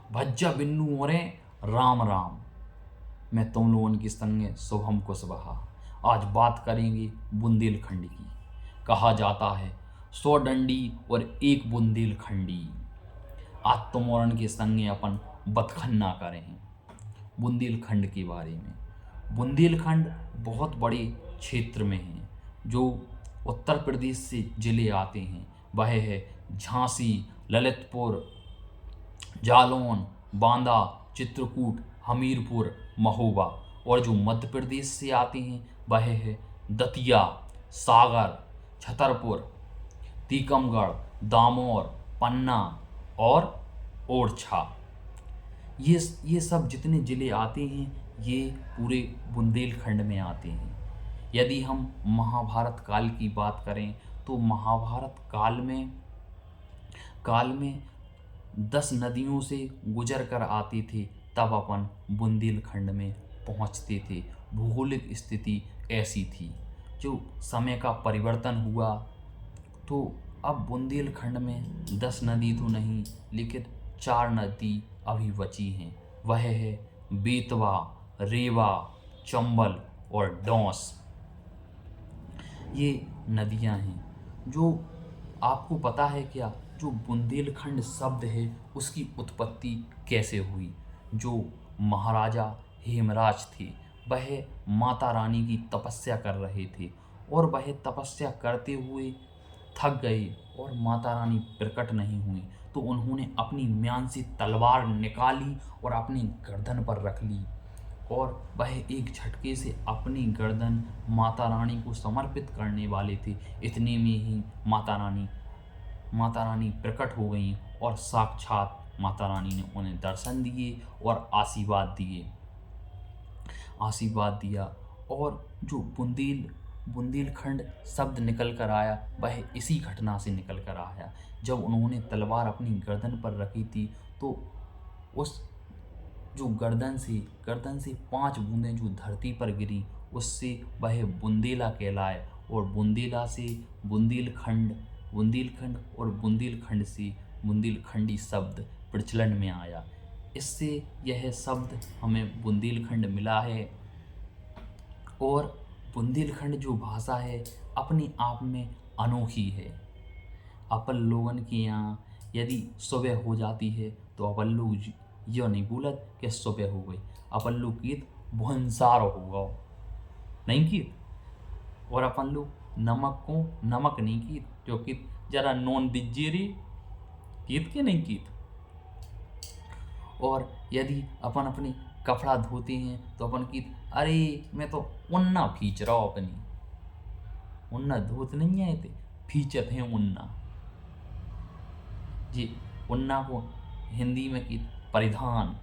भज्जा बिन्नू मोरे राम राम। मैं तुम लोगों की संगे शुभम कुशवाहा। आज बात करेंगे बुंदेलखंड की। कहा जाता है 100 डंडी और एक बुंदेलखंडी। आज तुम और के संगे अपन बतखन्ना करें बुंदेलखंड के बारे में। बुंदेलखंड बहुत बड़े क्षेत्र में है जो उत्तर प्रदेश से जिले आते हैं। वह है झांसी, ललितपुर, जालौन, बांदा, चित्रकूट, हमीरपुर, महोबा। और जो मध्य प्रदेश से आते हैं वह है दतिया, सागर, छतरपुर, टीकमगढ़, दामोर, पन्ना और ओरछा। ये सब जितने ज़िले आते हैं ये पूरे बुंदेलखंड में आते हैं। यदि हम महाभारत काल की बात करें तो महाभारत काल में 10 नदियों से गुजर कर आते थे, तब अपन बुंदेलखंड में पहुंचते थे। भौगोलिक स्थिति ऐसी थी। जो समय का परिवर्तन हुआ तो अब बुंदेलखंड में 10 नदी तो नहीं लेकिन 4 नदी अभी बची हैं। वह है बेतवा, रेवा, चंबल और डोंस। ये नदियां हैं। जो आपको पता है क्या, जो बुंदेलखंड शब्द है उसकी उत्पत्ति कैसे हुई? जो महाराजा हेमराज थे वह माता रानी की तपस्या कर रहे थे और वह तपस्या करते हुए थक गए और माता रानी प्रकट नहीं हुई, तो उन्होंने अपनी म्यान से तलवार निकाली और अपनी गर्दन पर रख ली और वह एक झटके से अपनी गर्दन माता रानी को समर्पित करने वाले थे। इतने में ही माता रानी प्रकट हो गईं और साक्षात माता रानी ने उन्हें दर्शन दिए और आशीर्वाद दिया। और जो बुंदेलखंड शब्द निकल कर आया वह इसी घटना से निकल कर आया। जब उन्होंने तलवार अपनी गर्दन पर रखी थी तो उस जो गर्दन से 5 बूंदें जो धरती पर गिरी उससे वह बुंदेला कहलाए और बुंदेला से बुंदेलखंड और बुंदेलखंड से बुंदेलखंडी शब्द प्रचलन में आया। इससे यह शब्द हमें बुंदेलखंड मिला है। और बुंदेलखंड जो भाषा है अपने आप में अनोखी है। अपन लोगन के यहाँ यदि सुबह हो जाती है तो अपन लोग यह नहीं बोलत कि सुबह हो गई, अपन लोग गीत भुंसार हो गओ नहीं गीत। और अपन लोग नमक को नमक नहीं गीत, जो कि जरा नॉन दीजिए रे गीत के नहीं गीत। और यदि अपन अपनी कपड़ा धोते हैं तो अपन की अरे मैं तो उन्ना खींच रहा हूँ, अपनी उन्ना धोत नहीं आए थे, खींचत हैं उन्ना जी। उन्ना को हिंदी में की परिधान,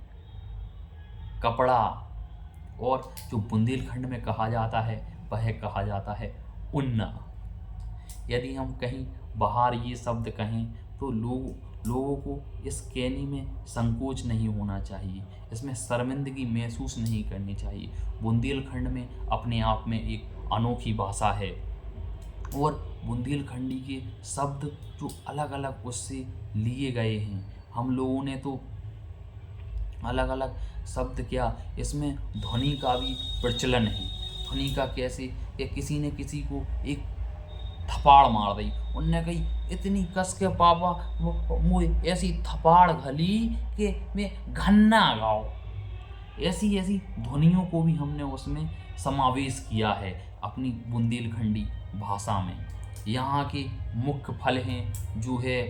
कपड़ा। और जो बुंदेलखंड में कहा जाता है वह कहा जाता है उन्ना। यदि हम कहीं बाहर ये शब्द कहें तो लोगों को इस कहने में संकोच नहीं होना चाहिए, इसमें शर्मिंदगी महसूस नहीं करनी चाहिए। बुंदेलखंड में अपने आप में एक अनोखी भाषा है और बुंदेलखंडी के शब्द जो अलग अलग उससे लिए गए हैं। हम लोगों ने तो अलग अलग शब्द क्या, इसमें ध्वनि का भी प्रचलन है। ध्वनि का कैसे, कि किसी ने किसी को एक थप्पड़ मार दी, उनने कही इतनी कस के पापा मुझे ऐसी थप्पड़ घली कि मैं घन्ना गाओ। ऐसी ध्वनियों को भी हमने उसमें समावेश किया है अपनी बुंदेलखंडी भाषा में। यहाँ के मुख्य फल हैं जो है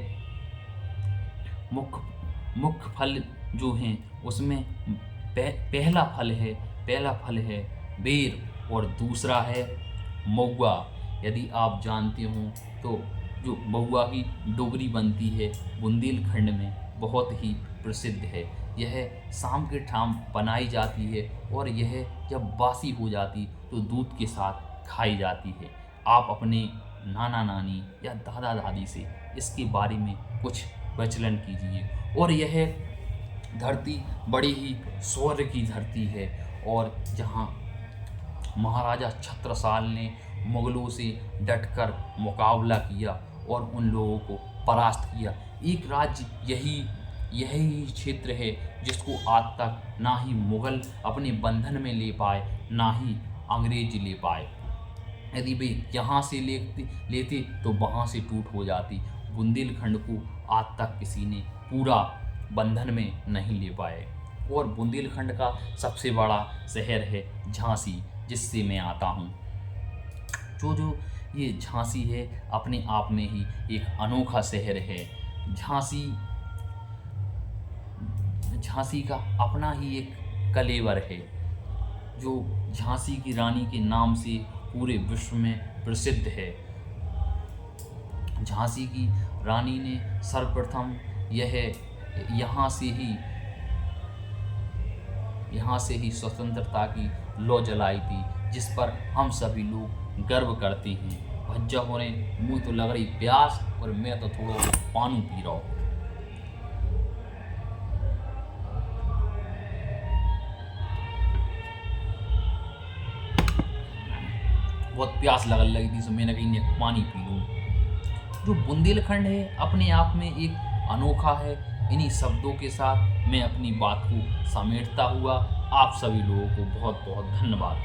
मुख्य फल जो हैं उसमें पहला फल है बेर और दूसरा है महुआ। यदि आप जानते हो तो जो महुआ की डोगरी बनती है बुंदेलखंड में बहुत ही प्रसिद्ध है। यह शाम के टाइम बनाई जाती है और यह जब बासी हो जाती तो दूध के साथ खाई जाती है। आप अपने नाना नानी या दादा दादी से इसके बारे में कुछ प्रचलन कीजिए। और यह धरती बड़ी ही शौर्य की धरती है और जहाँ महाराजा छत्रसाल ने मुगलों से डटकर मुकाबला किया और उन लोगों को परास्त किया। एक राज्य यही यही क्षेत्र है जिसको आज तक ना ही मुगल अपने बंधन में ले पाए, ना ही अंग्रेज ले पाए। यदि वे यहाँ से लेते तो वहाँ से टूट हो जाती। बुंदेलखंड को आज तक किसी ने पूरा बंधन में नहीं ले पाए। और बुंदेलखंड का सबसे बड़ा शहर है झांसी, जिससे मैं आता हूँ। जो ये झांसी है अपने आप में ही एक अनोखा शहर है। झांसी का अपना ही एक कलेवर है, जो झांसी की रानी के नाम से पूरे विश्व में प्रसिद्ध है। झांसी की रानी ने सर्वप्रथम यहाँ से ही स्वतंत्रता की लौ जलाई थी, जिस पर हम सभी लोग गर्व करते हैं। भज्जा होने मुँह तो लग रही प्यास, और मैं तो थोड़ा पानी पी रहा हूँ। बहुत प्यास लगने लगी थी, तो मैंने कहीं पानी पी लूँ। जो बुंदेलखंड है अपने आप में एक अनोखा है। इन्हीं शब्दों के साथ मैं अपनी बात को समेटता हुआ आप सभी लोगों को बहुत बहुत धन्यवाद।